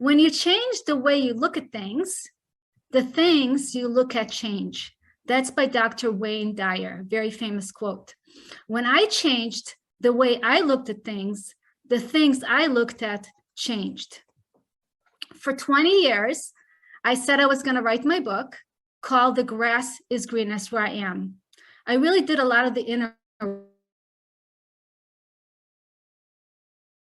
When you change the way you look at things, the things you look at change. That's by Dr. Wayne Dyer, very famous quote. When I changed the way I looked at things, the things I looked at changed. For 20 years, I said I was going to write my book called The Grass is Greenest Where I Am. I really did a lot of the inner.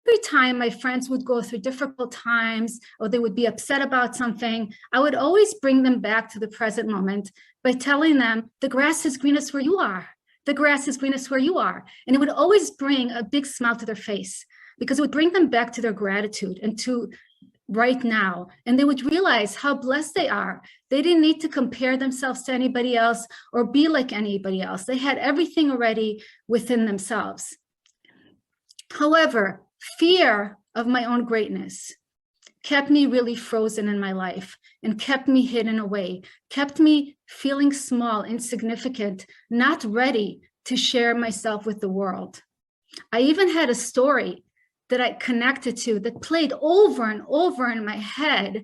Every time my friends would go through difficult times or they would be upset about something, I would always bring them back to the present moment by telling them, the grass is greenest where you are. The grass is greenest where you are. And it would always bring a big smile to their face because it would bring them back to their gratitude and to right now. And they would realize how blessed they are. They didn't need to compare themselves to anybody else or be like anybody else. They had everything already within themselves. However, fear of my own greatness kept me really frozen in my life and kept me hidden away, kept me feeling small, insignificant, not ready to share myself with the world. I even had a story that I connected to that played over and over in my head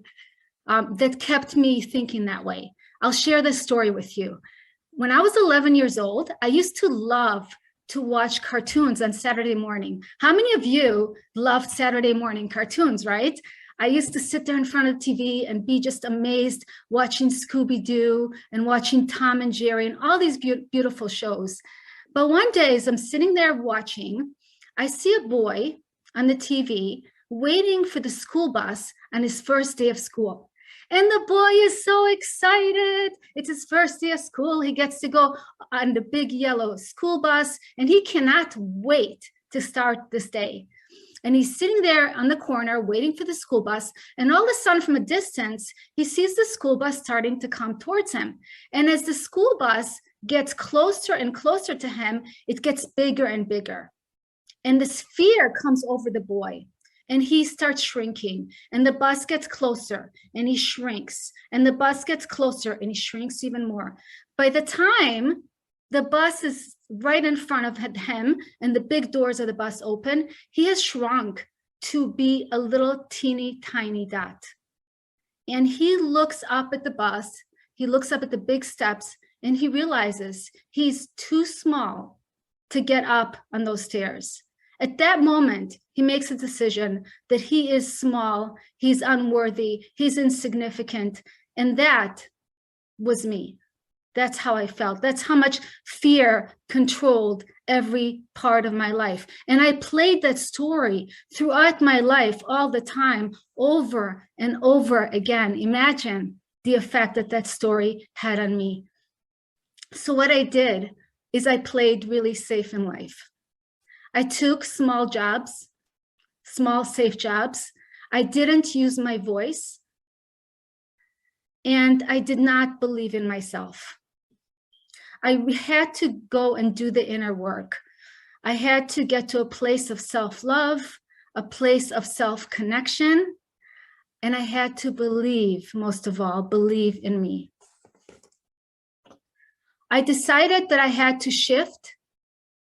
that kept me thinking that way. I'll share this story with you. When I was 11 years old, I used to love to watch cartoons on Saturday morning. How many of you loved Saturday morning cartoons, right? I used to sit there in front of the TV and be just amazed watching Scooby-Doo and watching Tom and Jerry and all these beautiful shows. But one day as I'm sitting there watching, I see a boy on the TV waiting for the school bus on his first day of school. And the boy is so excited. It's his first day of school. He gets to go on the big yellow school bus, and he cannot wait to start this day. And he's sitting there on the corner waiting for the school bus. And all of a sudden, from a distance, he sees the school bus starting to come towards him. And as the school bus gets closer and closer to him, it gets bigger and bigger. And this fear comes over the boy. And he starts shrinking, and the bus gets closer and he shrinks, and the bus gets closer and he shrinks even more. By the time the bus is right in front of him and the big doors of the bus open, he has shrunk to be a little teeny tiny dot. And he looks up at the bus, he looks up at the big steps, and he realizes he's too small to get up on those stairs. At that moment, he makes a decision that he is small, he's unworthy, he's insignificant. And that was me. That's how I felt. That's how much fear controlled every part of my life. And I played that story throughout my life all the time, over and over again. Imagine the effect that that story had on me. So what I did is I played really safe in life. I took small jobs, small safe jobs. I didn't use my voice, and I did not believe in myself. I had to go and do the inner work. I had to get to a place of self-love, a place of self-connection, and I had to believe, most of all, believe in me. I decided that I had to shift,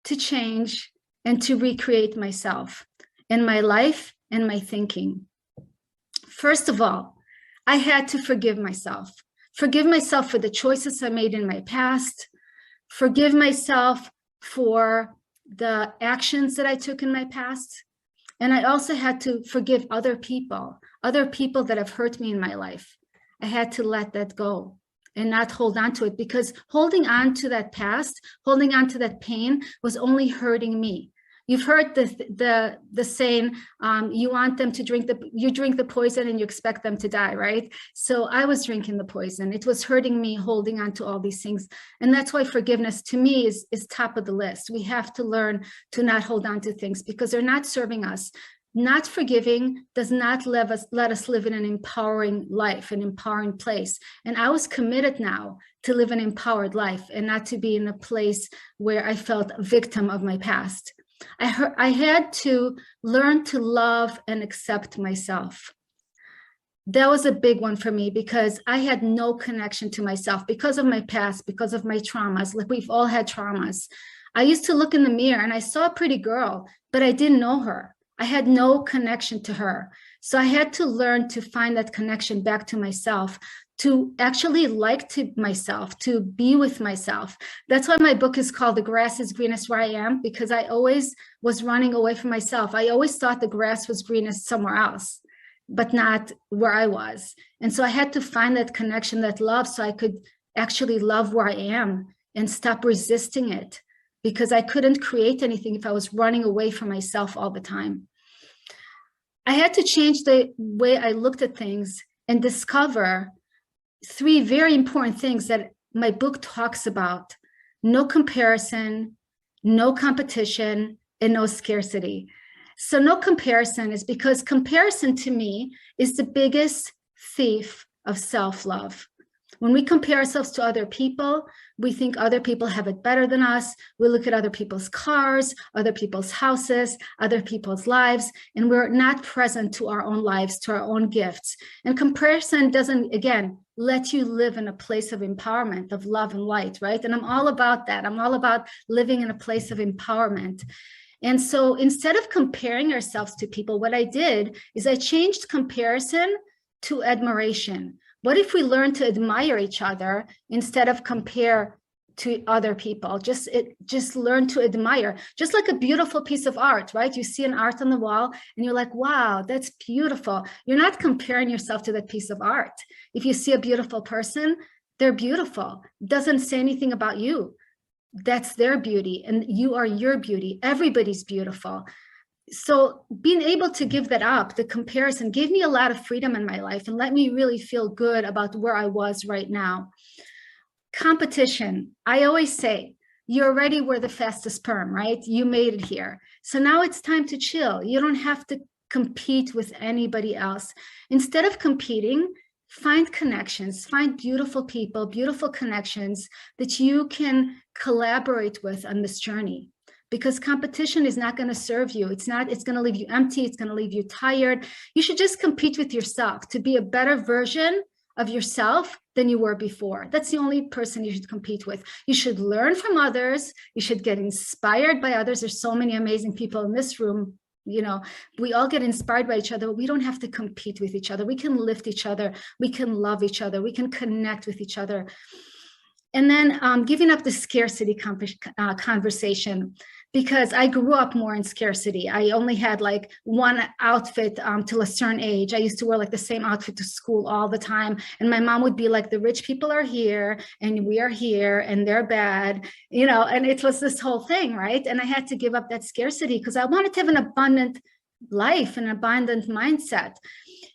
to change, and to recreate myself and my life and my thinking. First of all, I had to forgive myself for the choices I made in my past, forgive myself for the actions that I took in my past. And I also had to forgive other people that have hurt me in my life. I had to let that go and not hold on to it, because holding on to that past, holding on to that pain was only hurting me. You've heard the saying, you want them to you drink the poison and you expect them to die, right? So I was drinking the poison. It was hurting me, holding on to all these things. And that's why forgiveness to me is top of the list. We have to learn to not hold on to things because they're not serving us. Not forgiving does not let us live in an empowering life, an empowering place. And I was committed now to live an empowered life and not to be in a place where I felt a victim of my past. I had to learn to love and accept myself. That was a big one for me because I had no connection to myself because of my past, because of my traumas. Like, we've all had traumas. I used to look in the mirror and I saw a pretty girl, but I didn't know her. I had no connection to her. So I had to learn to find that connection back to myself, to actually like to myself, to be with myself. That's why my book is called The Grass is Greenest Where I Am, because I always was running away from myself. I always thought the grass was greenest somewhere else, but not where I was. And so I had to find that connection, that love, so I could actually love where I am and stop resisting it, because I couldn't create anything if I was running away from myself all the time. I had to change the way I looked at things and discover 3 very important things that my book talks about: no comparison, no competition, and no scarcity. So no comparison is because comparison to me is the biggest thief of self-love. When we compare ourselves to other people, we think other people have it better than us. We look at other people's cars, other people's houses, other people's lives, and we're not present to our own lives, to our own gifts. And comparison doesn't, again, let you live in a place of empowerment, of love and light, right? And I'm all about that. I'm all about living in a place of empowerment. And so instead of comparing ourselves to people, what I did is I changed comparison to admiration. What if we learn to admire each other instead of compare to other people? Just learn to admire, just like a beautiful piece of art, right? You see an art on the wall and you're like, wow, that's beautiful. You're not comparing yourself to that piece of art. If you see a beautiful person, they're beautiful. It doesn't say anything about you. That's their beauty, and you are your beauty. Everybody's beautiful. So being able to give that up, the comparison, gave me a lot of freedom in my life and let me really feel good about where I was right now. Competition. I always say, you already were the fastest sperm, right? You made it here. So now it's time to chill. You don't have to compete with anybody else. Instead of competing, find connections, find beautiful people, beautiful connections that you can collaborate with on this journey. Because competition is not going to serve you. It's going to leave you empty. It's going to leave you tired. You should just compete with yourself to be a better version of yourself than you were before. That's the only person you should compete with. You should learn from others. You should get inspired by others. There's so many amazing people in this room. You know, we all get inspired by each other, but we don't have to compete with each other. We can lift each other. We can love each other. We can connect with each other. And then giving up the scarcity conversation, because I grew up more in scarcity. I only had like one outfit till a certain age. I used to wear like the same outfit to school all the time. And my mom would be like, the rich people are here and we are here and they're bad, you know, and it was this whole thing, right? And I had to give up that scarcity because I wanted to have an abundant life, an abundant mindset.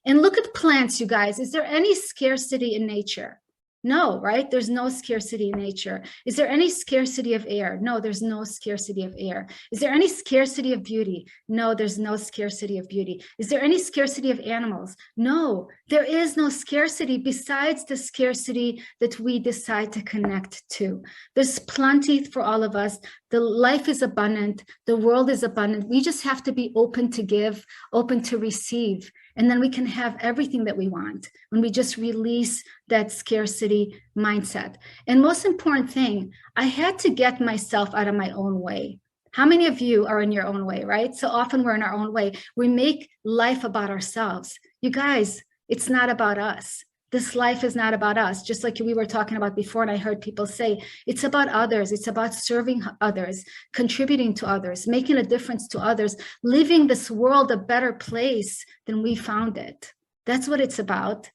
And look at plants, you guys. Is there any scarcity in nature? No, right? There's no scarcity in nature. Is there any scarcity of air? No, there's no scarcity of air. Is there any scarcity of beauty? No, there's no scarcity of beauty. Is there any scarcity of animals? No, there is no scarcity besides the scarcity that we decide to connect to. There's plenty for all of us. The life is abundant. The world is abundant. We just have to be open to give, open to receive. And then we can have everything that we want when we just release that scarcity mindset. And most important thing, I had to get myself out of my own way. How many of you are in your own way, right? So often we're in our own way. We make life about ourselves. You guys, it's not about us. This life is not about us, just like we were talking about before, and I heard people say, it's about others. It's about serving others, contributing to others, making a difference to others, leaving this world a better place than we found it. That's what it's about.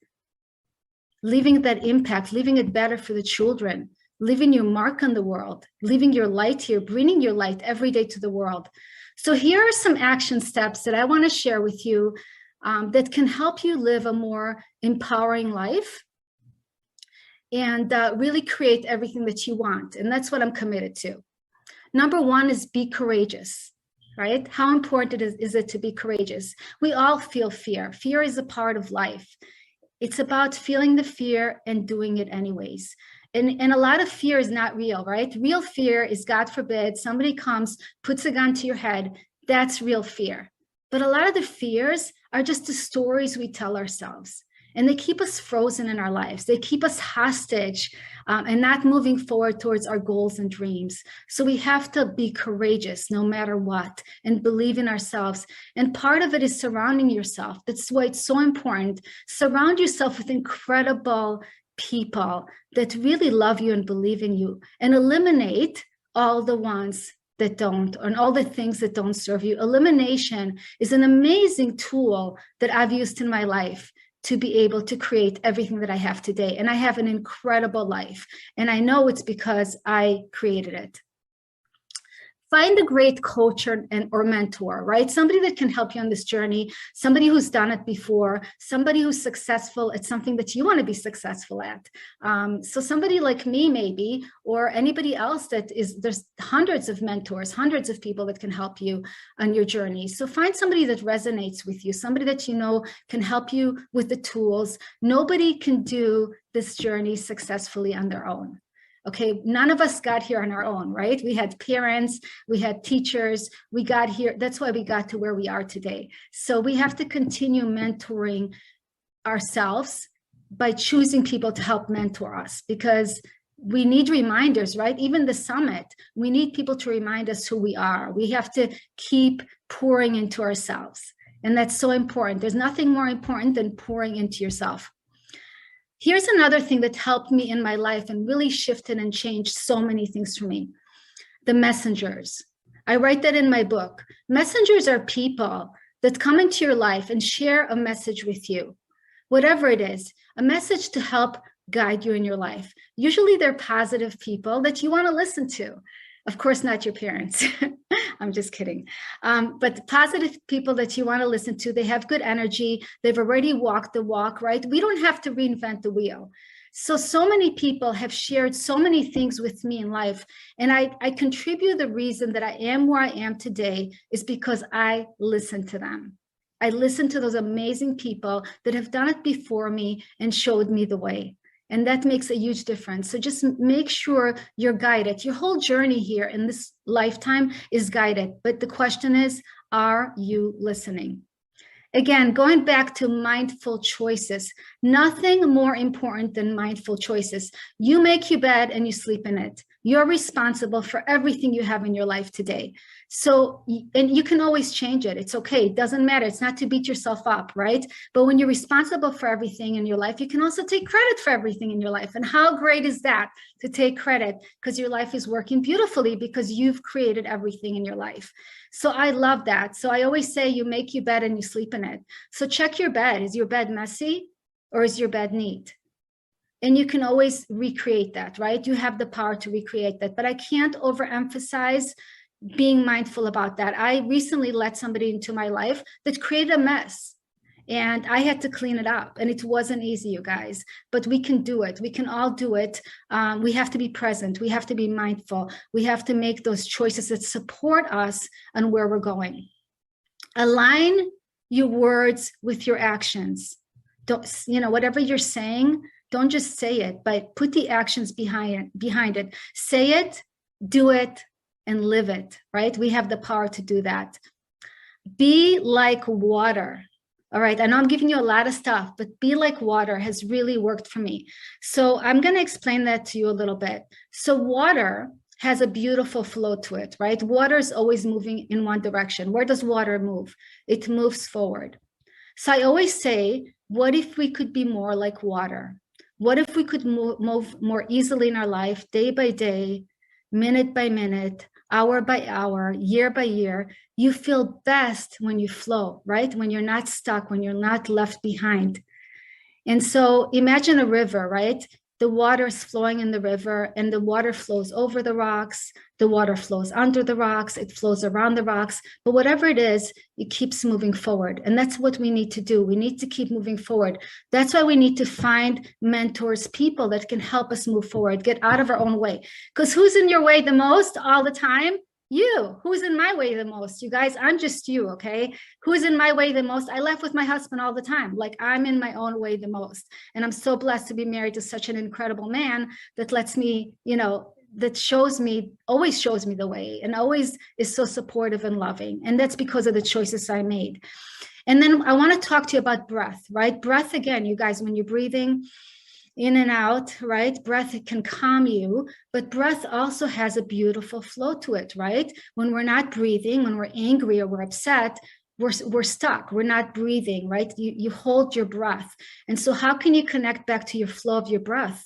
Leaving that impact, leaving it better for the children, leaving your mark on the world, leaving your light here, bringing your light every day to the world. So here are some action steps that I want to share with you that can help you live a more empowering life and really create everything that you want. And that's what I'm committed to. Number one is be courageous, right? How important is it to be courageous? We all feel fear. Fear is a part of life. It's about feeling the fear and doing it anyways. And a lot of fear is not real, right? Real fear is, God forbid, somebody comes, puts a gun to your head. That's real fear. But a lot of the fears are just the stories we tell ourselves. and they keep us frozen in our lives. They keep us hostage and not moving forward towards our goals and dreams. So we have to be courageous no matter what and believe in ourselves. And part of it is surrounding yourself. That's why it's so important. Surround yourself with incredible people that really love you and believe in you, and eliminate all the ones that don't, and all the things that don't serve you. Elimination is an amazing tool that I've used in my life to be able to create everything that I have today. And I have an incredible life. And I know it's because I created it. Find a great coach or mentor, right? Somebody that can help you on this journey, somebody who's done it before, somebody who's successful at something that you want to be successful at. So somebody like me, maybe, or anybody else there's hundreds of mentors, hundreds of people that can help you on your journey. So find somebody that resonates with you, somebody that you know can help you with the tools. Nobody can do this journey successfully on their own. Okay, none of us got here on our own, right? We had parents, we had teachers, we got here. That's why we got to where we are today. So we have to continue mentoring ourselves by choosing people to help mentor us, because we need reminders, right? Even the summit, we need people to remind us who we are. We have to keep pouring into ourselves. And that's so important. There's nothing more important than pouring into yourself. Here's another thing that helped me in my life and really shifted and changed so many things for me. The messengers. I write that in my book. Messengers are people that come into your life and share a message with you, whatever it is, a message to help guide you in your life. Usually they're positive people that you want to listen to. Of course, not your parents. I'm just kidding. But positive people that you want to listen to, they have good energy. They've already walked the walk, right? We don't have to reinvent the wheel. So many people have shared so many things with me in life. And I contribute the reason that I am where I am today is because I listen to them. I listen to those amazing people that have done it before me and showed me the way. And that makes a huge difference. So just make sure you're guided. Your whole journey here in this lifetime is guided. But the question is, are you listening? Again, going back to mindful choices, nothing more important than mindful choices. You make your bed and you sleep in it. You're responsible for everything you have in your life today. So, and you can always change it. It's okay. It doesn't matter. It's not to beat yourself up, right? But when you're responsible for everything in your life, you can also take credit for everything in your life. And how great is that to take credit, because your life is working beautifully because you've created everything in your life. So I love that. So I always say you make your bed and you sleep in it. So check your bed. Is your bed messy or is your bed neat? And you can always recreate that, right? You have the power to recreate that. But I can't overemphasize being mindful about that. I recently let somebody into my life that created a mess. And I had to clean it up. And it wasn't easy, you guys. But we can do it. We can all do it. We have to be present. We have to be mindful. We have to make those choices that support us on where we're going. Align your words with your actions. Don't, whatever you're saying, don't just say it, but put the actions behind it. Say it, do it, and live it, right? We have the power to do that. Be like water. All right, I know I'm giving you a lot of stuff, but be like water has really worked for me. So I'm going to explain that to you a little bit. So water has a beautiful flow to it, right? Water is always moving in one direction. Where does water move? It moves forward. So I always say, what if we could be more like water? What if we could move more easily in our life, day by day, minute by minute, hour by hour, year by year? You feel best when you flow, right? When you're not stuck, when you're not left behind. And so imagine a river, right? The water is flowing in the river and the water flows over the rocks. The water flows under the rocks. It flows around the rocks. But whatever it is, it keeps moving forward. And that's what we need to do. We need to keep moving forward. That's why we need to find mentors, people that can help us move forward, get out of our own way. Because who's in your way the most all the time? You. Who's in my way the most? You guys, I'm just you, okay? Who's in my way the most? I laugh with my husband all the time. Like, I'm in my own way the most. And I'm so blessed to be married to such an incredible man that lets me, that always shows me the way and always is so supportive and loving. And that's because of the choices I made. And then I want to talk to you about breath, right? Breath, again, you guys, when you're breathing in and out, right? Breath, it can calm you, but breath also has a beautiful flow to it, right? When we're not breathing, when we're angry or we're upset, we're stuck. We're not breathing, right? You hold your breath. And so how can you connect back to your flow of your breath,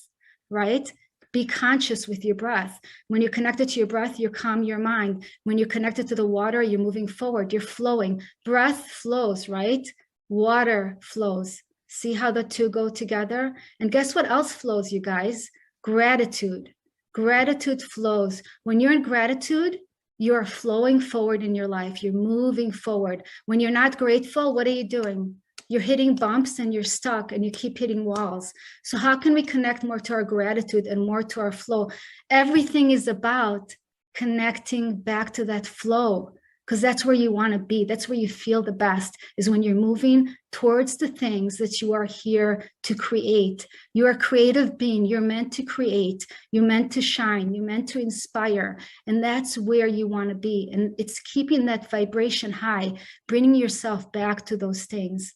right? Be conscious with your breath. When you're connected to your breath, you calm your mind. When you're connected to the water, you're moving forward, you're flowing. Breath flows, right? Water flows. See how the two go together? And guess what else flows, you guys? Gratitude. Gratitude flows. When you're in gratitude, you're flowing forward in your life. You're moving forward. When you're not grateful, what are you doing? You're hitting bumps and you're stuck and you keep hitting walls. So how can we connect more to our gratitude and more to our flow? Everything is about connecting back to that flow, because that's where you want to be. That's where you feel the best, is when you're moving towards the things that you are here to create. You're a creative being. You're meant to create. You're meant to shine. You're meant to inspire. And that's where you want to be. And it's keeping that vibration high, bringing yourself back to those things.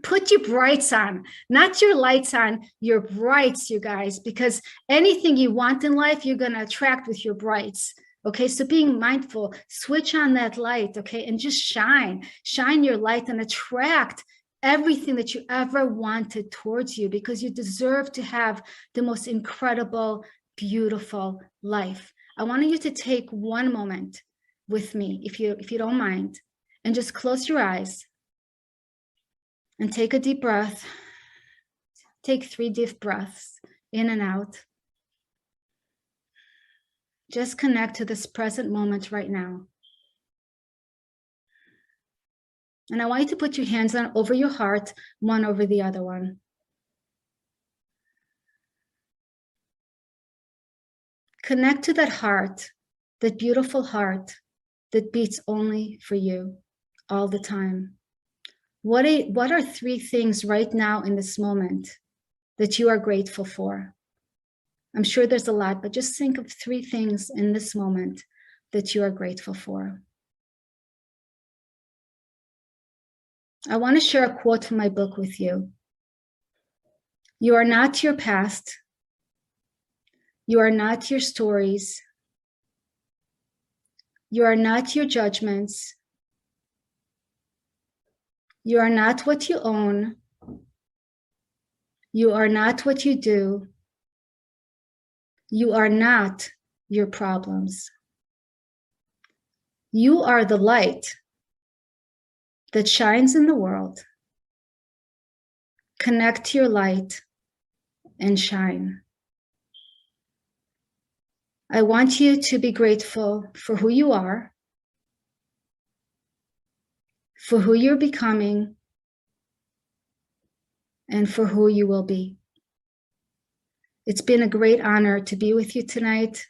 Put your brights on, not your lights on, your brights, you guys, because anything you want in life, you're going to attract with your brights. Okay, so being mindful, switch on that light, okay, and just shine your light and attract everything that you ever wanted towards you, because you deserve to have the most incredible, beautiful life. I want you to take one moment with me, if you don't mind, and just close your eyes and take a deep breath. Take 3 deep breaths in and out. Just connect to this present moment right now. And I want you to put your hands on over your heart, one over the other one. Connect to that heart, that beautiful heart that beats only for you all the time. What are 3 things right now in this moment that you are grateful for? I'm sure there's a lot, but just think of 3 things in this moment that you are grateful for. I want to share a quote from my book with you. You are not your past. You are not your stories. You are not your judgments. You are not what you own. You are not what you do. You are not your problems. You are the light that shines in the world. Connect to your light and shine. I want you to be grateful for who you are, for who you're becoming, and for who you will be. It's been a great honor to be with you tonight.